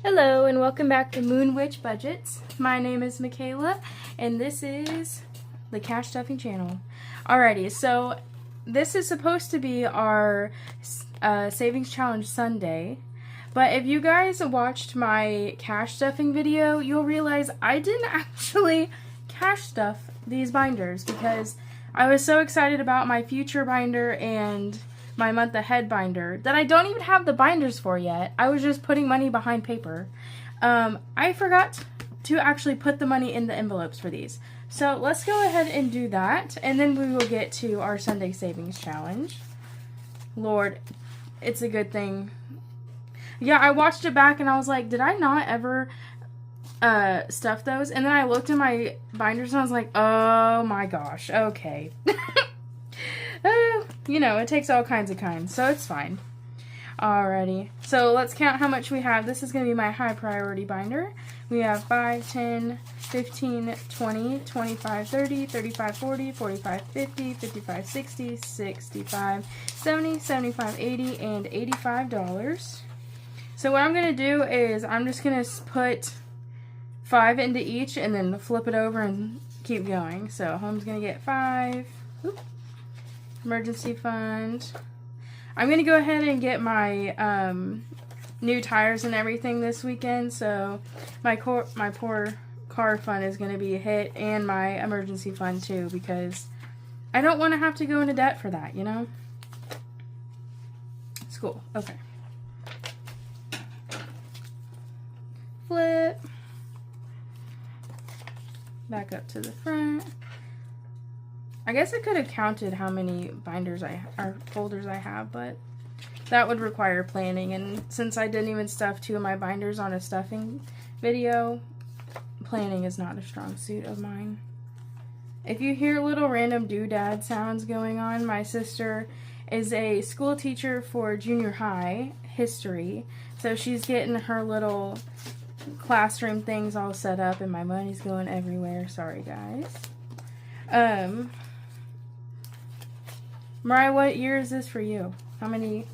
Hello and welcome back to Moon Witch Budgets. My name is Michaela and this is the Cash Stuffing channel. Alrighty, so this is supposed to be our Savings Challenge Sunday, but if you guys watched my cash stuffing video, you'll realize I didn't actually cash stuff these binders because I was so excited about my future binder and my month ahead binder that I don't even have the binders for yet. I was just putting money behind paper. I forgot to actually put the money in the envelopes for these. So let's go ahead and do that, and then we will get to our Sunday Savings Challenge. Lord, it's a good thing. Yeah, I watched it back and I was like, did I not ever stuff those? And then I looked in my binders and I was like, oh my gosh, okay. You know, it takes all kinds of kinds, so it's fine. Alrighty, so let's count how much we have. This is going to be my high priority binder. We have 5, 10, 15, 20, 25, 30, 35, 40, 45, 50, 55, 60, 65, 70, 75, 80, and $85. So what I'm going to do is I'm just going to put 5 into each and then flip it over and keep going. So home's going to get 5. Oop. Emergency fund. I'm going to go ahead and get my new tires and everything this weekend, so my poor car fund is going to be hit, and my emergency fund too, because I don't want to have to go into debt for that, you know? It's cool. Okay. Flip. Back up to the front. I guess I could have counted how many binders or folders I have, but that would require planning, and since I didn't even stuff 2 of my binders on a stuffing video, planning is not a strong suit of mine. If you hear little random doodad sounds going on, my sister is a school teacher for junior high history, so she's getting her little classroom things all set up, and my money's going everywhere. Sorry, guys. Mariah, what year is this for you? How many?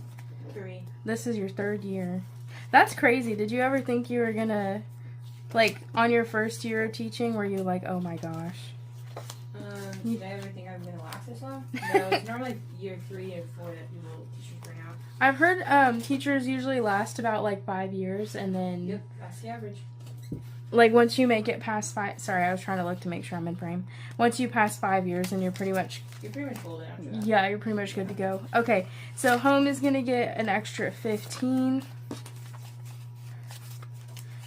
3. This is your 3rd year. That's crazy. Did you ever think you were gonna, like, on your first year of teaching, were you like, oh my gosh? Did I ever think I was gonna last this long? No, it's normally year 3 and 4 that people teachers burn out. I've heard teachers usually last about like 5 years, and then Yep, that's the average. Like once you make it past 5. Sorry, I was trying to look to make sure I'm in frame. Once you pass 5 years, and you're pretty much golden after that. Yeah, you're pretty much good to go. Okay, so home is gonna get an extra 15.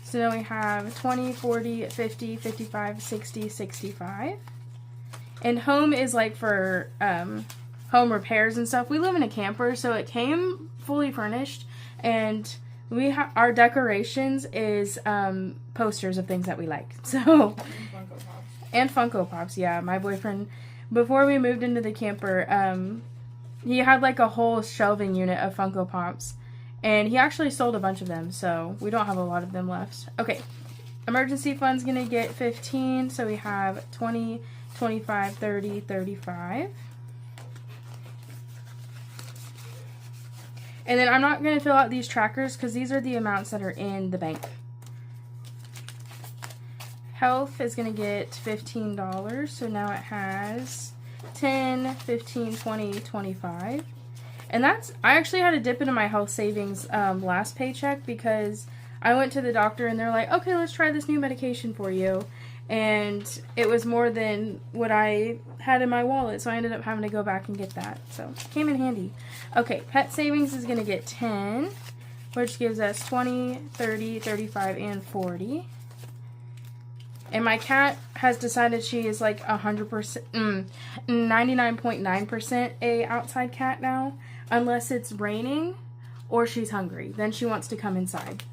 So now we have 20, 40, 50, 55, 60, 65. And home is like for home repairs and stuff. We live in a camper, so it came fully furnished, and our decorations is posters of things that we like. So and Funko Pops. Yeah, my boyfriend, before we moved into the camper, he had like a whole shelving unit of Funko Pops, and he actually sold a bunch of them, so we don't have a lot of them left. Okay, emergency fund's gonna get 15, so we have 20, 25, 30, 35. And then I'm not going to fill out these trackers because these are the amounts that are in the bank. Health is going to get $15, so now it has 10, 15, 20, 25. And I actually had to dip into my health savings last paycheck because I went to the doctor and they're like, okay, let's try this new medication for you. And it was more than what I had in my wallet, so I ended up having to go back and get that. So it came in handy. Okay, pet savings is going to get 10, which gives us 20, 30, 35, and 40. And my cat has decided she is like 100%, 99.9% a outside cat now, unless it's raining or she's hungry. Then she wants to come inside.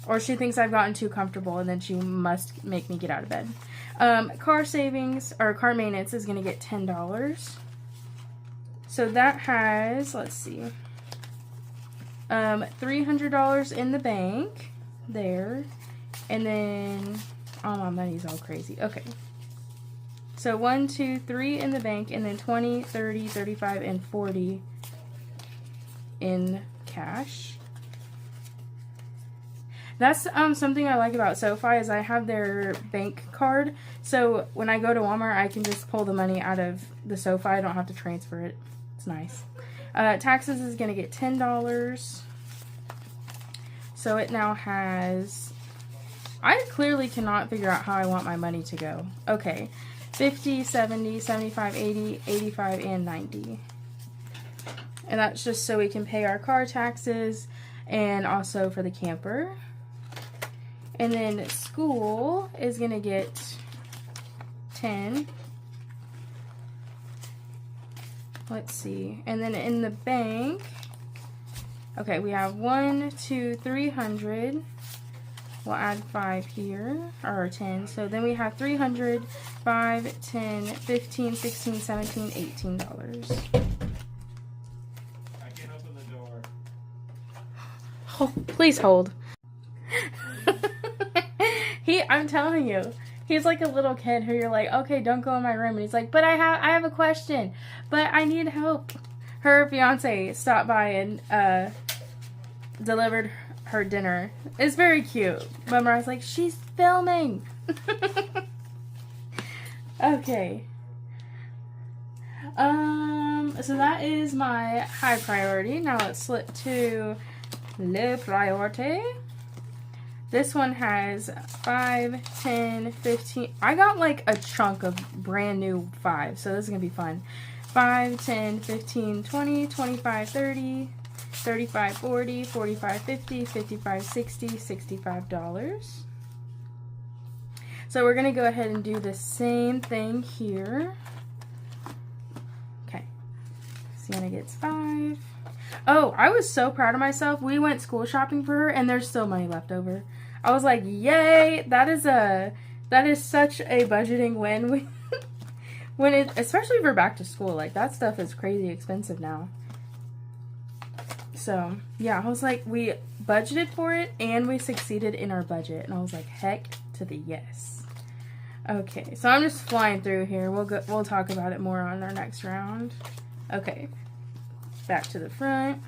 Or she thinks I've gotten too comfortable, and then she must make me get out of bed. Car savings, or car maintenance, is going to get $10. So that has, let's see, $300 in the bank there. And then, oh, my money's all crazy. Okay. So 1, 2, 3 in the bank, and then 20, 30, 35, and 40 in cash. That's something I like about SoFi is I have their bank card. So when I go to Walmart, I can just pull the money out of the SoFi. I don't have to transfer it. It's nice. Taxes is going to get $10. So it now has... I clearly cannot figure out how I want my money to go. Okay. 50, 70, 75, 80, 85, and 90. And that's just so we can pay our car taxes and also for the camper. And then school is going to get 10. Let's see. And then in the bank, okay, we have 1, 2, 300. We'll add 5 here, or 10. So then we have 300, 5, 10, 15, 16, 17, $18. I can open the door. Oh, please hold. I'm telling you, he's like a little kid who you're like, okay, don't go in my room. And he's like, but I have a question, but I need help. Her fiance stopped by and delivered her dinner. It's very cute. But Mariah's like, she's filming. Okay. So that is my high priority. Now let's slip to low priority. This one has 5, 10, 15. I got like a chunk of brand new 5, so this is going to be fun. 5, 10, 15, 20, 25, 30, 35, 40, 45, 50, 55, 60, $65. So we're going to go ahead and do the same thing here. Okay. Sienna gets 5. Oh, I was so proud of myself. We went school shopping for her and there's still money left over. I was like, yay, that is such a budgeting win. Especially for back to school, like that stuff is crazy expensive now. So yeah, I was like, we budgeted for it and we succeeded in our budget. And I was like, heck to the yes. Okay, so I'm just flying through here. We'll talk about it more on our next round. Okay, back to the front.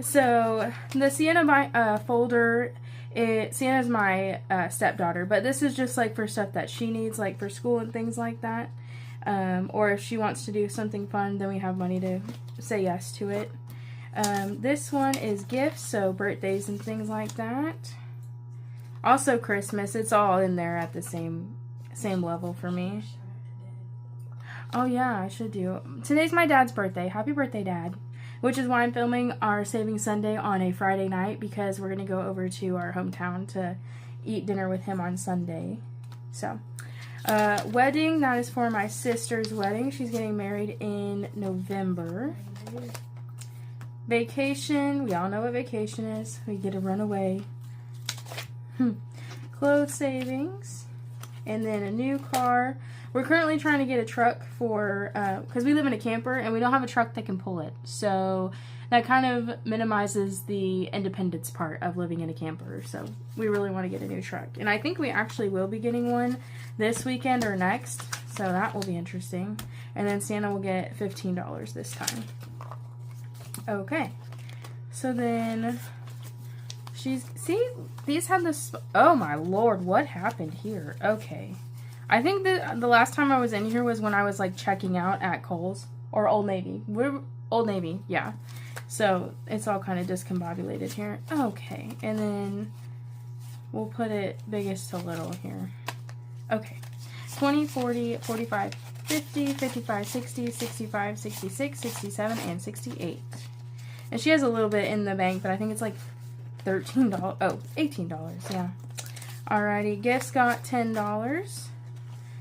So the Sienna folder, Sienna's my stepdaughter, but this is just like for stuff that she needs, like for school and things like that. Or if she wants to do something fun, then we have money to say yes to it. This one is gifts, so birthdays and things like that. Also Christmas, it's all in there at the same level for me. Oh yeah, I should do. Today's my dad's birthday. Happy birthday, Dad. Which is why I'm filming our Saving Sunday on a Friday night, because we're going to go over to our hometown to eat dinner with him on Sunday. So, wedding, that is for my sister's wedding. She's getting married in November. Vacation, we all know what vacation is. We get to run away. Clothes savings. And then a new car. We're currently trying to get a truck for, because we live in a camper and we don't have a truck that can pull it. So that kind of minimizes the independence part of living in a camper. So we really want to get a new truck. And I think we actually will be getting one this weekend or next. So that will be interesting. And then Sienna will get $15 this time. Okay. So then these have this, oh my lord, what happened here? Okay. I think that the last time I was in here was when I was like checking out at Kohl's or Old Navy. Old Navy, yeah. So it's all kind of discombobulated here. Okay, and then we'll put it biggest to little here. Okay, 20, 40, 45, 50, 55, 60, 65, 66, 67, and 68. And she has a little bit in the bank, but I think it's like $13. Oh, $18, yeah. Alrighty, gifts got $10.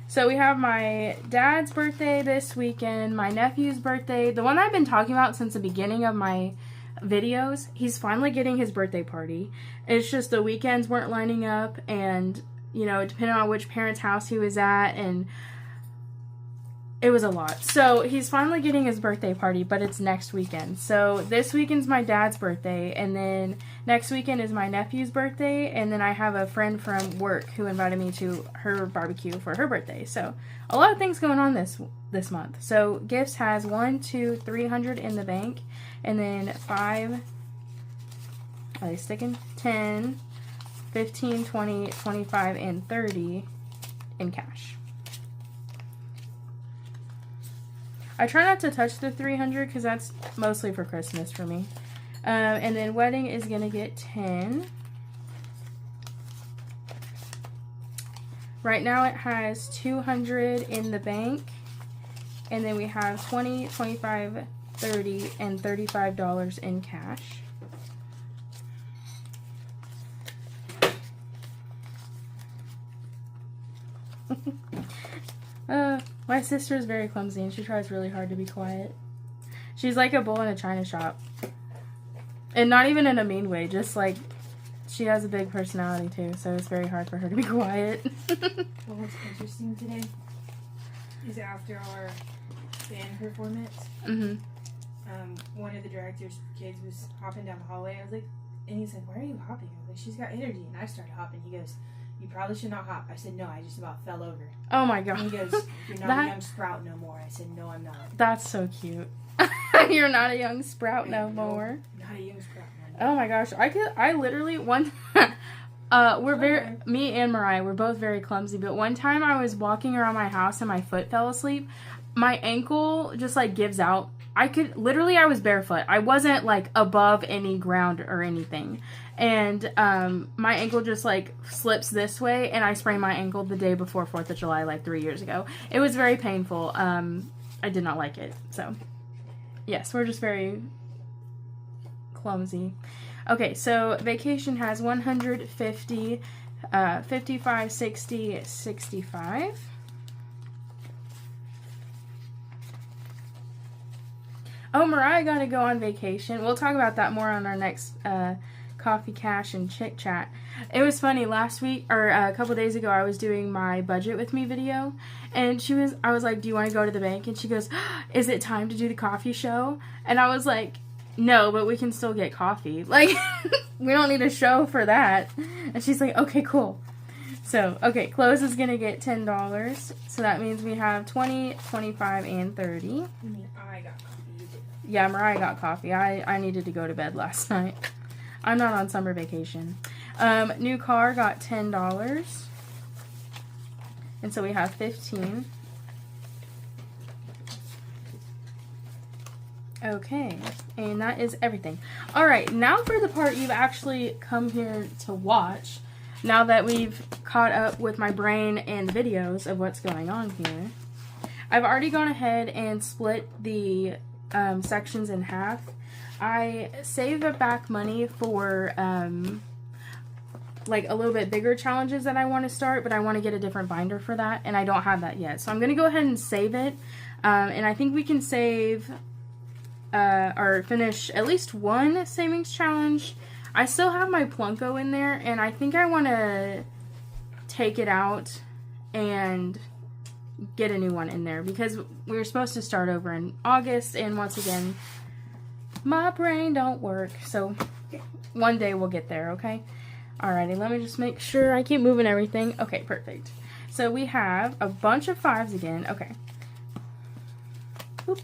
So we have my dad's birthday this weekend, my nephew's birthday, the one I've been talking about since the beginning of my videos. He's finally getting his birthday party. It's just the weekends weren't lining up, and, you know, depending on which parent's house he was at, and it was a lot. So he's finally getting his birthday party, but it's next weekend. So this weekend's my dad's birthday, and then next weekend is my nephew's birthday, and then I have a friend from work who invited me to her barbecue for her birthday. So a lot of things going on this month. So gifts has 1, 2, 300 in the bank, and then 5. Are they sticking? 10, 15, 20, 25, and 30 in cash. I try not to touch the 300 because that's mostly for Christmas for me. And then wedding is going to get 10. Right now it has 200 in the bank. And then we have 20, 25, 30, and $35 in cash. My sister is very clumsy and she tries really hard to be quiet. She's like a bull in a china shop. And not even in a mean way, just like she has a big personality too, so it's very hard for her to be quiet. Well, what's interesting today is after our band performance, one of the director's kids was hopping down the hallway. I was like, and he's like, "Why are you hopping?" I was like, "She's got energy." And I started hopping. He goes, "You probably should not hop." I said, "No, I just about fell over." Oh my god. And he goes, "You're not a young sprout no more." I said, "No, I'm not." That's so cute. You're not a young sprout no more. Not a young sprout no more. Oh my gosh. I literally me and Mariah, we're both very clumsy, but one time I was walking around my house and my foot fell asleep. My ankle just like gives out. I was barefoot. I wasn't like above any ground or anything. And my ankle just like slips this way, and I sprained my ankle the day before 4th of July, like 3 years ago. It was very painful. I did not like it. So, yes, we're just very clumsy. Okay, so vacation has 150, 55, 60, 65. Oh, Mariah got to go on vacation. We'll talk about that more on our next Coffee, Cash, and Chick Chat. It was funny, last week, or a couple days ago, I was doing my budget with me video, and I was like, "Do you want to go to the bank?" And she goes, "Is it time to do the coffee show?" And I was like, "No, but we can still get coffee. Like, we don't need a show for that." And she's like, "Okay, cool." So, okay, clothes is going to get $10. So that means we have 20, 25, and 30. I mean, I got coffee. You did. Yeah, Mariah got coffee. I needed to go to bed last night. I'm not on summer vacation. New car got $10. And so we have 15. Okay, and that is everything. Alright, now for the part you've actually come here to watch. Now that we've caught up with my brain and videos of what's going on here. I've already gone ahead and split the sections in half. I saved back money for like a little bit bigger challenges that I want to start, but I want to get a different binder for that, and I don't have that yet. So I'm going to go ahead and save it, and I think we can save or finish at least one savings challenge. I still have my Plunko in there, and I think I want to take it out and get a new one in there because we were supposed to start over in August, and once again, my brain don't work. So one day we'll get there, okay? Alrighty, let me just make sure I keep moving everything. Okay, perfect. So we have a bunch of 5s again. Okay. Oop.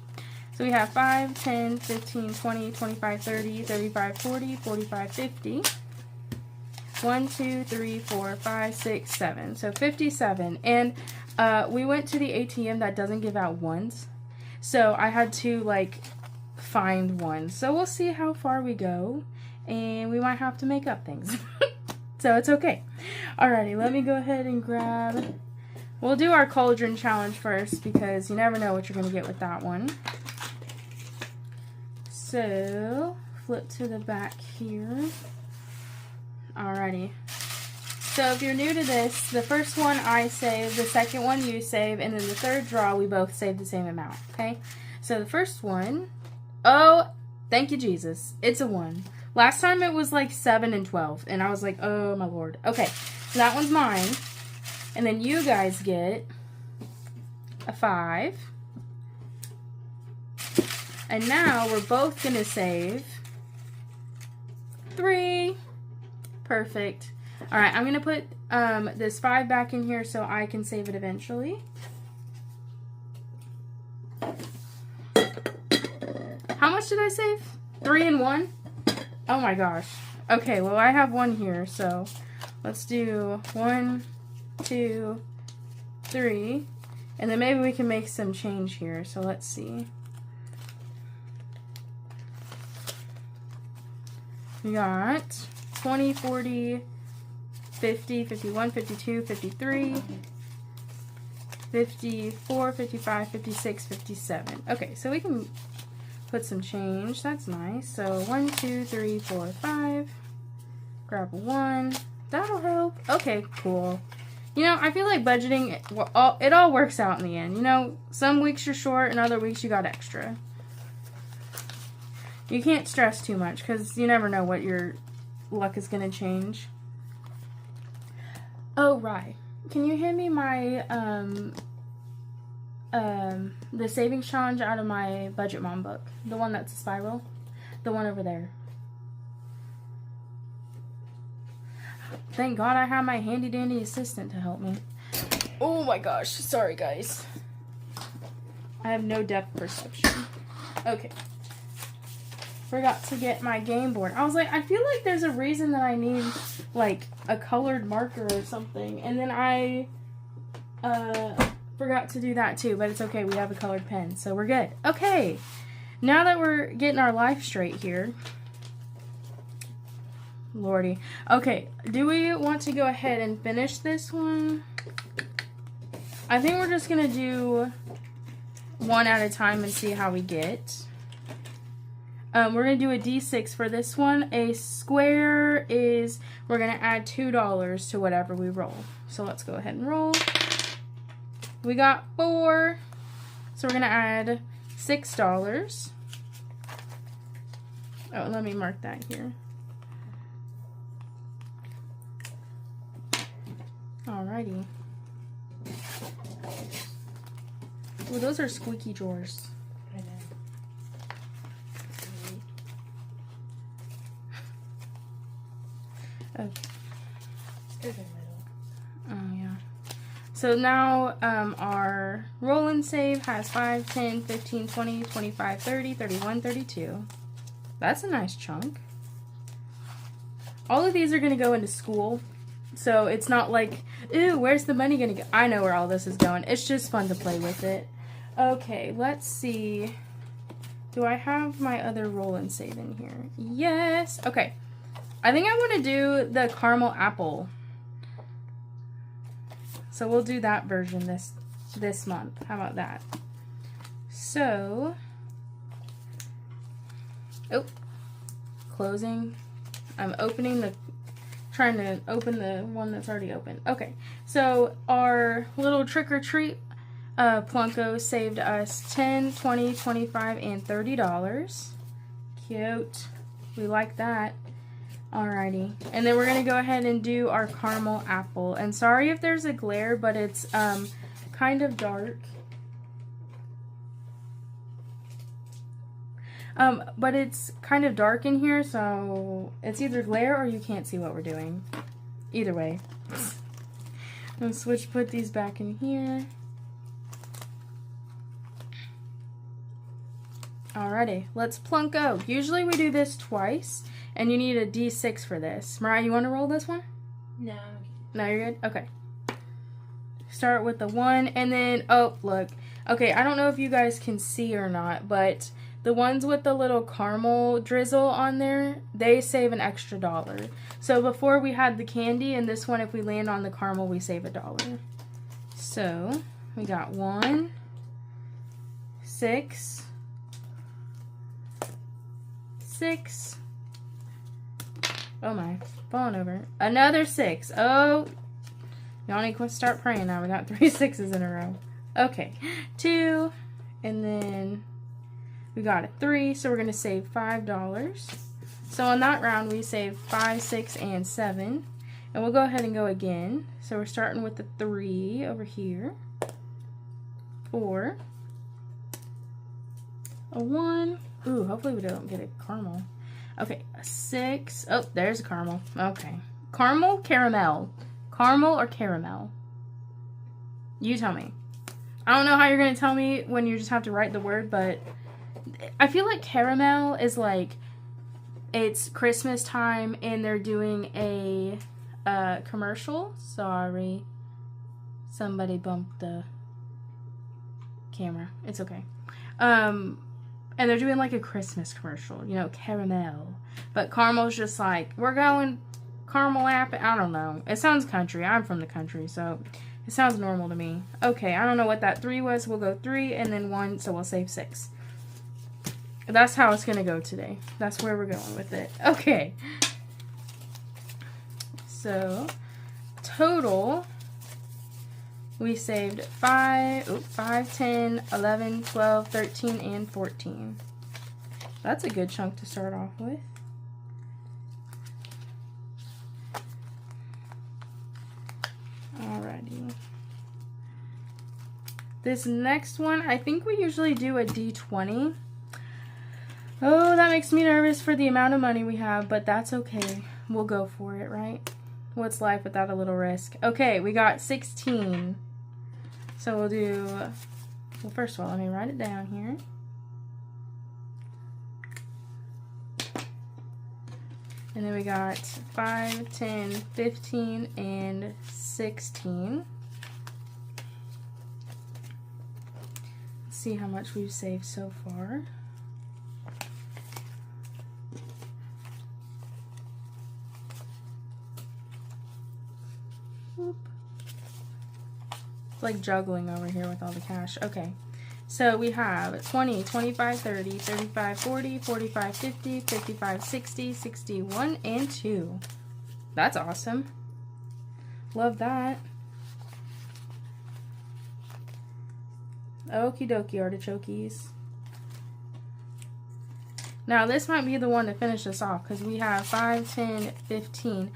So we have 5, 10, 15, 20, 25, 30, 35, 40, 45, 50. 1, 2, 3, 4, 5, 6, 7. So 57. And we went to the ATM that doesn't give out ones. So I had to like find one. So we'll see how far we go. And we might have to make up things. So it's okay. Alrighty, let me go ahead and grab... We'll do our cauldron challenge first because you never know what you're going to get with that one. So, flip to the back here. Alrighty. So if you're new to this, the first one I save, the second one you save, and then the third draw we both save the same amount, okay? So the first one, oh, thank you Jesus, it's a 1. Last time it was like 7 and 12, and I was like, oh my lord. Okay, so that one's mine. And then you guys get a 5. And now we're both going to save 3. Perfect. Alright, I'm going to put this 5 back in here so I can save it eventually. How much did I save? 3 and 1? Oh my gosh. Okay, well I have 1 here, so Let's do 1, 2, 3. And then maybe we can make some change here. So let's see. We got 20, 40, 50, 51, 52, 53, 54, 55, 56, 57. Okay, so we can put some change. That's nice. So 1, 2, 3, 4, 5. Grab a 1. That'll help. Okay, cool. You know, I feel like budgeting, it all works out in the end. You know, some weeks you're short and other weeks you got extra. You can't stress too much because you never know what your luck is going to change. Oh, right. Can you hand me my, the savings challenge out of my Budget Mom book? The one that's a spiral? The one over there. Thank God I have my handy dandy assistant to help me. Oh my gosh. Sorry, guys. I have no depth perception. Okay. Forgot to get my game board. I was like, I feel like there's a reason that I need, like, a colored marker or something. And then I forgot to do that too. But it's okay. We have a colored pen. So we're good. Okay. Now that we're getting our life straight here. Lordy. Okay. Do we want to go ahead and finish this one? I think we're just going to do one at a time and see how we get. We're going to do a D6 for this one. A square is, we're going to add $2 to whatever we roll. So let's go ahead and roll. We got 4. So we're going to add $6. Oh, let me mark that here. Alrighty. Well, those are squeaky drawers. I know. Okay. It's good in the middle. Oh, yeah. So now our roll and save has 5, 10, 15, 20, 25, 30, 31, 32. That's a nice chunk. All of these are going to go into school. So it's not like, ooh, where's the money going to go? I know where all this is going. It's just fun to play with it. Okay, let's see. Do I have my other roll and save in here? Yes. Okay. I think I want to do the caramel apple. So we'll do that version this month. How about that? So, oh, closing. I'm trying to open the one that's already open. Okay, so our little trick or treat Plunko saved us 10, 20, 25, and $30. Cute. We like that. Alrighty. And then we're going to go ahead and do our caramel apple. And sorry if there's a glare, but it's kind of dark. But it's kind of dark in here, so it's either glare or you can't see what we're doing. Either way. Let's put these back in here. Alrighty, let's Plunko. Usually we do this twice, and you need a D6 for this. Mariah, you want to roll this one? No. No, you're good? Okay. Start with the 1, and then, oh, look. Okay, I don't know if you guys can see or not, but the ones with the little caramel drizzle on there, they save an extra $1. So before we had the candy, and this one, if we land on the caramel, we save $1. So, we got 1, 6, 6. Oh my, falling over. Another 6. Oh, y'all need to start praying now. We got 3 6s in a row. Okay, 2, and then we got a 3, so we're going to save $5. So on that round, we saved 5, 6, and 7. And we'll go ahead and go again. So we're starting with the 3 over here. 4. A 1. Ooh, hopefully we don't get a caramel. Okay, a 6. Oh, there's a caramel. Okay. Caramel, caramel. Caramel or caramel? You tell me. I don't know how you're going to tell me when you just have to write the word, but I feel like caramel is like, it's Christmas time and they're doing a commercial. Sorry. Somebody bumped the camera. It's okay. And they're doing like a Christmas commercial, you know, caramel. But caramel's just like, we're going caramel apple. I don't know. It sounds country. I'm from the country, so it sounds normal to me. Okay, I don't know what that 3 was. We'll go 3 and then 1, so we'll save 6. That's how it's going to go today. That's where we're going with it. Okay. So, total, we saved 5, 10, 11, 12, 13, and 14. That's a good chunk to start off with. Alrighty. This next one, I think we usually do a D20. Oh, that makes me nervous for the amount of money we have, but that's okay. We'll go for it, right? What's life without a little risk? Okay, we got 16. So we'll do, well, first of all, let me write it down here. And then we got 5, 10, 15, and 16. Let's see how much we've saved so far. It's like juggling over here with all the cash. Okay. So we have 20, 25, 30, 35, 40, 45, 50, 55, 60, 61, and 2. That's awesome. Love that. Okie dokie, artichokes. Now this might be the one to finish us off because we have 5, 10, 15,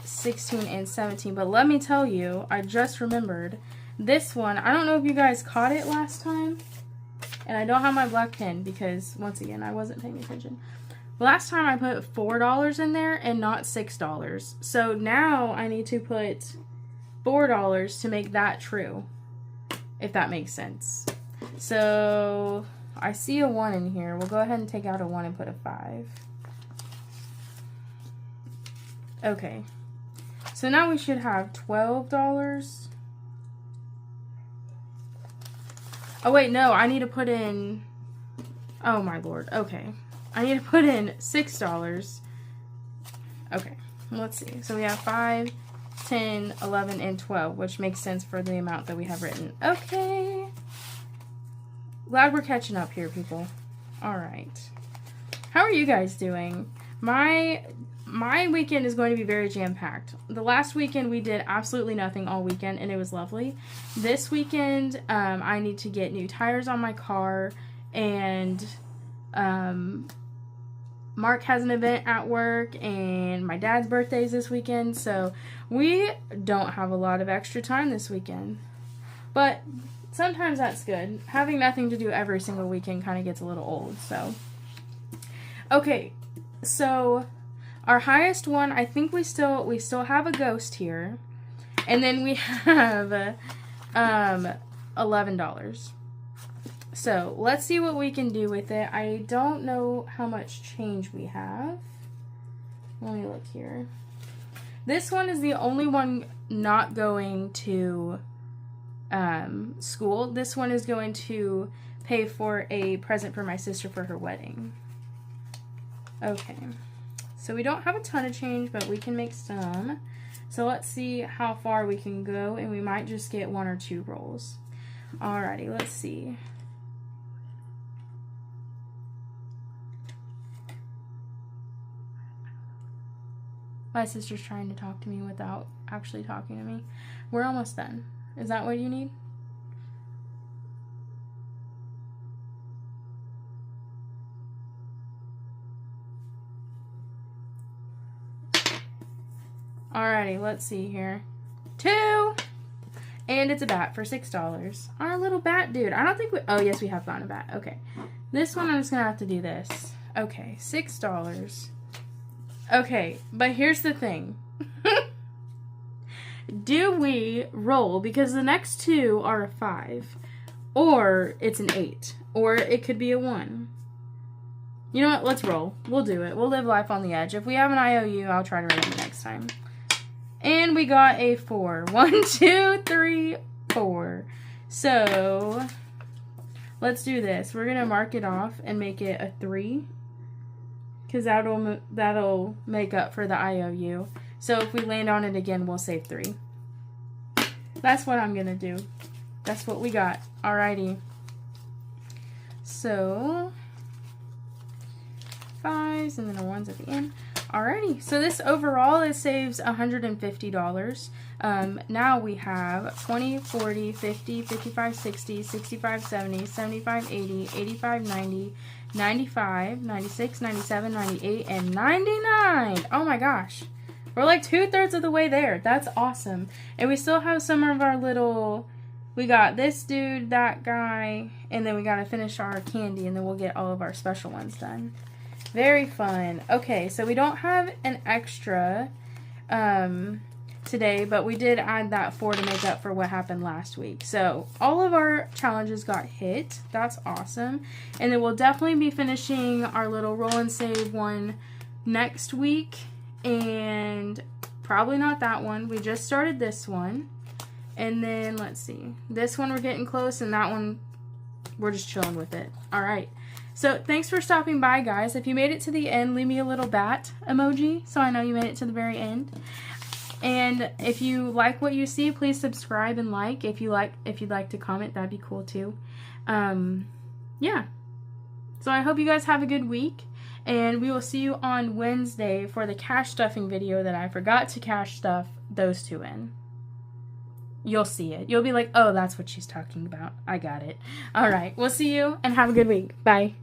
16, and 17. But let me tell you, I just remembered this one. I don't know if you guys caught it last time. And I don't have my black pen because, once again, I wasn't paying attention. Last time I put $4 in there and not $6. So now I need to put $4 to make that true. If that makes sense. So I see a 1 in here. We'll go ahead and take out a 1 and put a 5. Okay. So now we should have $12. Oh wait, no, I need to put in, oh my lord, okay. I need to put in $6. Okay, let's see. So we have 5, 10, 11, and 12, which makes sense for the amount that we have written. Okay. Glad we're catching up here, people. Alright. How are you guys doing? My weekend is going to be very jam-packed. The last weekend we did absolutely nothing all weekend and it was lovely. This weekend I need to get new tires on my car and Mark has an event at work and my dad's birthday is this weekend, so we don't have a lot of extra time this weekend. But sometimes that's good. Having nothing to do every single weekend kind of gets a little old, so. Okay, so our highest one, I think we still have a ghost here. And then we have $11. So, let's see what we can do with it. I don't know how much change we have. Let me look here. This one is the only one not going to school. This one is going to pay for a present for my sister for her wedding. Okay. So we don't have a ton of change, but we can make some. So let's see how far we can go, and we might just get 1 or 2 rolls. Alrighty, let's see. My sister's trying to talk to me without actually talking to me. We're almost done. Is that what you need? Alrighty, let's see here. 2! And it's a bat for $6. Our little bat dude. I don't think we... Oh, yes, we have found a bat. Okay. This one, I'm just going to have to do this. Okay, $6. Okay, but here's the thing. Do we roll? Because the next 2 are a 5. Or it's an 8. Or it could be a 1. You know what? Let's roll. We'll do it. We'll live life on the edge. If we have an IOU, I'll try to write it next time. And we got a 4. 1, 2, 3, 4. So, let's do this. We're going to mark it off and make it a 3. Because that'll make up for the IOU. So, if we land on it again, we'll save 3. That's what I'm going to do. That's what we got. Alrighty. So, 5s and then a 1s at the end. Alrighty. So this overall, it saves $150. Now we have 20, 40, 50, 55, 60, 65, 70, 75, 80, 85, 90, 95, 96, 97, 98, and 99. Oh my gosh. We're like 2/3 of the way there. That's awesome. And we still have some of our little... We got this dude, that guy, and then we got to finish our candy, and then we'll get all of our special ones done. Very fun. Okay, so we don't have an extra today, but we did add that 4 to make up for what happened last week. So all of our challenges got hit. That's awesome. And then we'll definitely be finishing our little roll and save one next week. And probably not that one. We just started this one. And then, let's see. This one we're getting close, and that one we're just chilling with it. All right. So, thanks for stopping by, guys. If you made it to the end, leave me a little bat emoji so I know you made it to the very end. And if you like what you see, please subscribe and like. If you'd like to comment, that'd be cool too. Yeah. So, I hope you guys have a good week. And we will see you on Wednesday for the cash stuffing video that I forgot to cash stuff those two in. You'll see it. You'll be like, oh, that's what she's talking about. I got it. All right. We'll see you and have a good week. Bye.